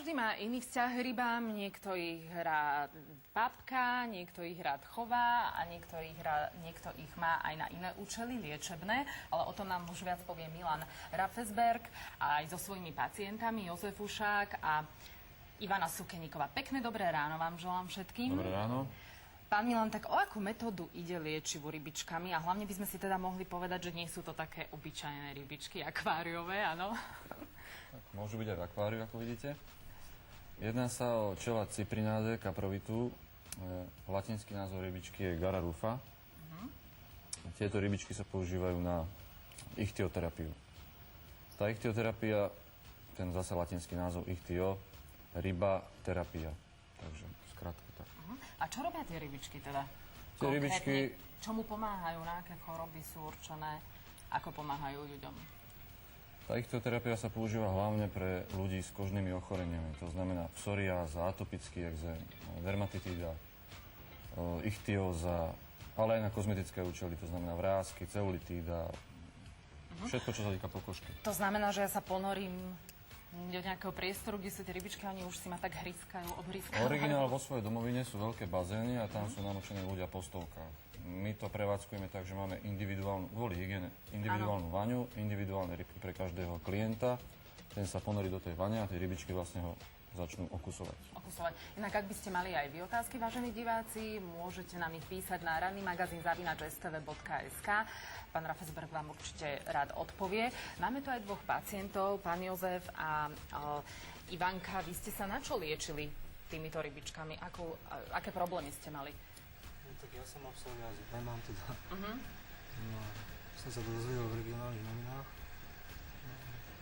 Každý má iný vzťah k rybám, niekto ich rád pápka, niekto ich rád chová a niekto ich má aj na iné účely, liečebné, ale o tom nám už viac povie Milan Rafesberg aj so svojimi pacientami, Jozef Ušák a Ivana Sukeníková. Pekné dobré ráno vám želám všetkým. Dobré ráno. Pán Milan, tak o akú metódu ide liečivu rybičkami? A hlavne by sme si teda mohli povedať, že nie sú to také obyčajné rybičky, akváriové, áno? Môžu byť aj v akváriu, ako vidíte. Jedná sa o čela cyprináde caprovitu. Latinský názov rybičky je Gara rufa. Tieto rybičky sa používajú na ichtioterapiu. Tá ichtioterapia, ten zase latinský názov ichtio, ryba terapia. Takže skrátko tak. A čo robia tie rybičky teda? Tie rybičky... Čomu pomáhajú? Na aké choroby sú určené? Ako pomáhajú ľuďom? Tá ichtioterapia sa používa hlavne pre ľudí s kožnými ochoreniami. To znamená psoriáza, atopický ekzém, dermatitída, ichtióza, ale aj na kozmetické účely, to znamená vrásky, ceulitída, všetko, čo sa týka pokožky. To znamená, že ja sa ponorím do nejakého priestoru, kde sú tie rybičky, oni už si ma tak obhryskajú. Originál vo svojej domovine sú veľké bazény a tam sú namočení ľudia po stovkách. My to prevádzkujeme tak, že máme kvôli hygiene, individuálnu vaňu, individuálne rybky pre každého klienta. Ten sa ponorí do tej vane a tie rybičky vlastne ho začnú okusovať. Inak, ak by ste mali aj vy otázky, vážení diváci, môžete nám ich písať na rannymagazin@stv.sk. Pán Rafesberg vám určite rád odpovie. Máme tu aj dvoch pacientov, pán Jozef a Ivanka. Vy ste sa na čo liečili týmito rybičkami? Aké problémy ste mali? Tak ja som mal psoriázu, nemám teda. No, som sa dozvedel v regionálnych novinách,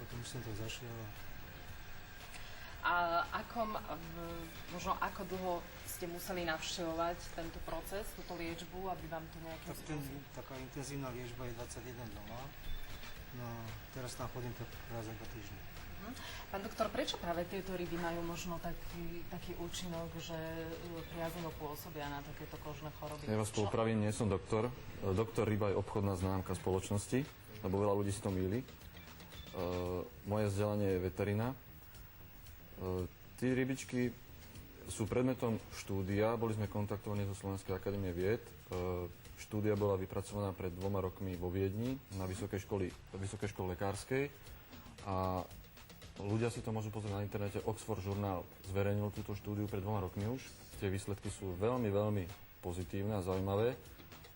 potom už som to zašiel. A ako dlho ste museli navštevovať tento proces, túto liečbu, aby vám to nejakým spôsobom... Taká intenzívna liečba je 21 doma. No, teraz tam chodím tak raz za 2 týždne. Pán doktor, prečo práve tieto ryby majú možno taký účinok, že priaznivo pôsobia na takéto kožné choroby? Ja vás popravím, nie som doktor. Doktor ryba je obchodná známka spoločnosti, lebo veľa ľudí si to mýli. Moje vzdelanie je veterina. Tí rybičky sú predmetom štúdia, boli sme kontaktovaní zo Slovenskej akadémie vied. Štúdia bola vypracovaná pred 2 rokmi vo Viedni na Vysokej škole lekárskej a ľudia si to môžu pozrieť na internete. Oxford Journal zverejnil túto štúdiu pred 2 rokmi už. Tie výsledky sú veľmi, veľmi pozitívne a zaujímavé.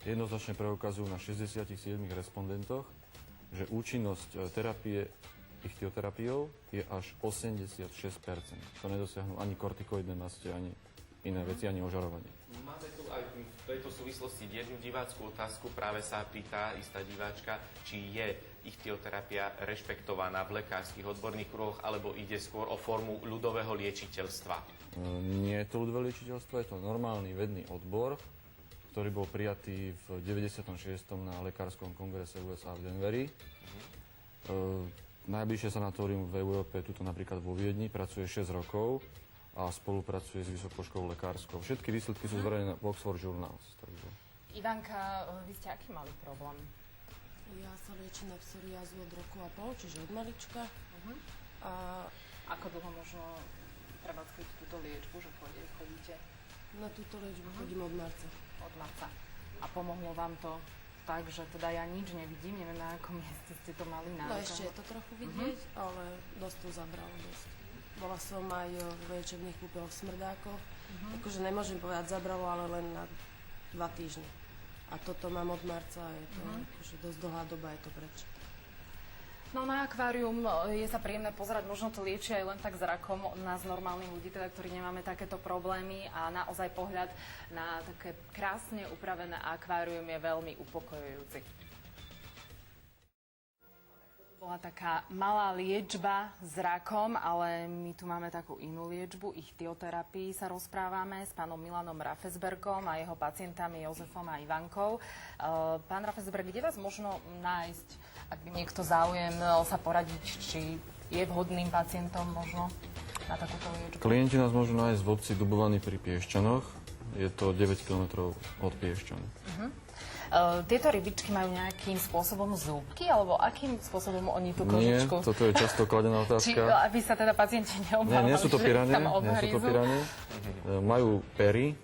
Jednoznačne preukazujú na 67 respondentoch, že účinnosť terapie ichtioterapiou je až 86%. To nedosiahnu ani kortikoidné maste, ani iné veci, ani ožarovanie. Máme tu aj v tejto súvislosti jednu divácku otázku. Práve sa pýta istá diváčka, či je ichtioterapia rešpektovaná v lekárskych odborných kruhoch, alebo ide skôr o formu ľudového liečiteľstva. Nie je to ľudové liečiteľstvo, je to normálny vedný odbor, ktorý bol prijatý v 96. na lekárskom kongrese USA v Denveri. Najbližšie sanatórium v Európe, tuto napríklad vo Viedni, pracuje 6 rokov a spolupracuje s Vysokou školou lekárskou. Všetky výsledky sú zverejnené v Oxford Journals. Takže... Ivanka, vy ste aký mali problém? Ja sa liečím na psoriázu od roku a pol, čiže od malička. A ako dlho možno prevádzkujete túto liečbu, že chodíte? Na túto liečbu chodím od marca. Od marca. A pomohlo vám to tak, že teda ja nič nevidím, neviem, na akom mieste ste to mali na No ešte je to trochu vidieť, ale dosť to zabralo dosť. Bola som aj v liečebných kúpeľoch v Smrdákoch. Akože nemôžem povedať zabralo, ale len na 2 týždne. A toto mám od marca a je to akože dosť dlhá doba, je to preč. No na akvárium je sa príjemné pozerať, možno to lieči aj len tak zrakom od nás normálnych ľudí, teda, ktorí nemáme takéto problémy a naozaj pohľad na také krásne upravené akvárium je veľmi upokojujúci. Bola taká malá liečba zrakom, ale my tu máme takú inú liečbu, ichtioterapii sa rozprávame s pánom Milanom Rafesbergom a jeho pacientami Jozefom a Ivankou. Pán Rafesberg, kde vás možno nájsť, ak by niekto záujem sa poradiť, či je vhodným pacientom možno na takúto liečbu? Klienti nás môžu nájsť v obci Dubovaní pri Piešťanoch. je to 9 km od Piešťan. Tieto rybičky majú nejakým spôsobom zúbky, alebo akým spôsobom oni tú Nie, kožičku... toto je často kladená Či, otázka. aby sa teda pacienti neobávali, Nie sú to že piranie, tam nie sú to obhryzú. piranie. Majú pery,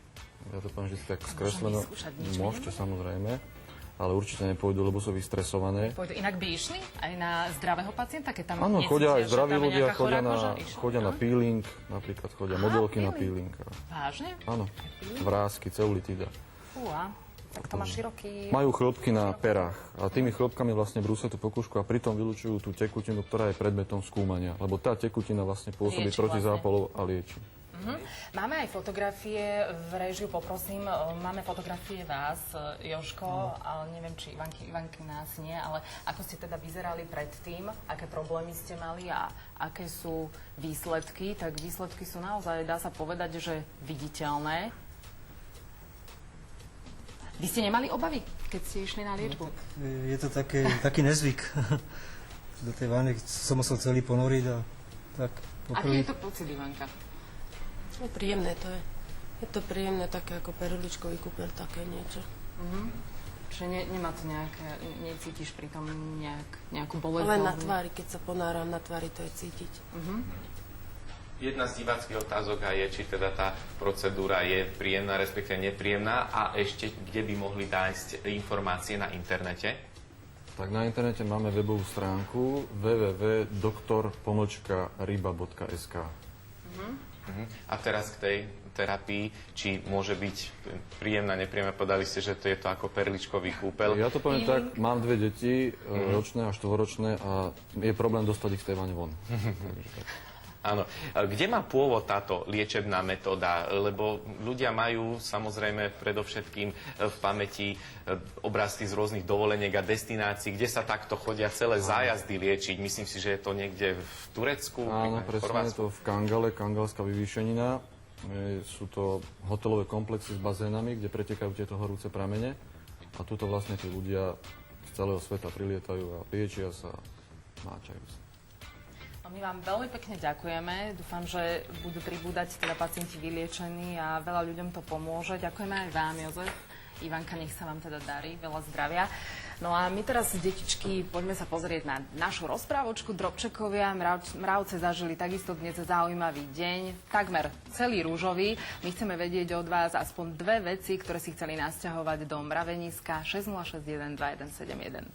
ja to poviem, že si tak skresleno, vyskúšať nič môžete samozrejme, ale určite nepôjdu, lebo sú vystresované. Pôjdu. Inak by išli aj na zdravého pacienta, keď tam Áno, necítia, chodia aj že zdraví tam je ľudia, nejaká chorá koža? chodia na peeling, napríklad chodia modelky na peeling. Vážne? Áno, vrásky, ceulitída. Fúha, tak to má široký... Majú chlopky na perách a tými chlopkami vlastne brúsia tú pokušku a pritom vylučujú tú tekutinu, ktorá je predmetom skúmania, lebo tá tekutina vlastne pôsobí Lieči proti vlastne. zápalu a lieči. Máme aj fotografie, v réžiu poprosím, máme fotografie vás, Jožko, ale neviem, či Ivanky nás nie, ale ako ste teda vyzerali predtým, aké problémy ste mali a aké sú výsledky, tak výsledky sú naozaj, dá sa povedať, že viditeľné. Vy ste nemali obavy, keď ste išli na liečbu? Je to taký nezvyk. Do tej vany som musel celý ponoriť a tak Aký je to pocit, Ivanka? No, príjemné to je. Je to príjemné, také ako perličkový kúpeľ, také niečo. Čiže nemá to nejaké, necítiš pri tom nejakú bolesť? Len na tvári, keď sa ponáram na tvári, to je cítiť. Jedna z diváckych otázok je, či teda tá procedúra je príjemná, respektíve nepríjemná a ešte kde by mohli nájsť informácie na internete? Tak na internete máme webovú stránku www.doktor.riba.sk. A teraz k tej terapii, či môže byť príjemná, nepríjemná, podali ste, že to je to ako perličkový kúpel. Ja to poviem tak, mám 2 deti, ročné a štvoročné a je problém dostať ich z tej vane von. Áno. Kde má pôvod táto liečebná metóda? Lebo ľudia majú samozrejme predovšetkým v pamäti obrázky z rôznych dovoleniek a destinácií, kde sa takto chodia celé zájazdy liečiť. Myslím si, že je to niekde v Turecku, Áno, v presne, je Chorvátsku. to v Kangale, Kangalská vyvýšenina. Sú to hotelové komplexy s bazénami, kde pretekajú tieto horúce pramene. A tuto vlastne tí ľudia z celého sveta prilietajú a liečia sa, máčajú sa. My vám veľmi pekne ďakujeme. Dúfam, že budú pribúdať teda pacienti vyliečení a veľa ľuďom to pomôže. Ďakujeme aj vám, Jozef. Ivanka, nech sa vám teda darí. Veľa zdravia. No a my teraz, detičky, poďme sa pozrieť na našu rozprávočku. Drobčekovia, Mravce zažili takisto dnes zaujímavý deň. Takmer celý rúžový. My chceme vedieť od vás aspoň 2 veci, ktoré si chceli nasťahovať do Mraveniska 6061 2171.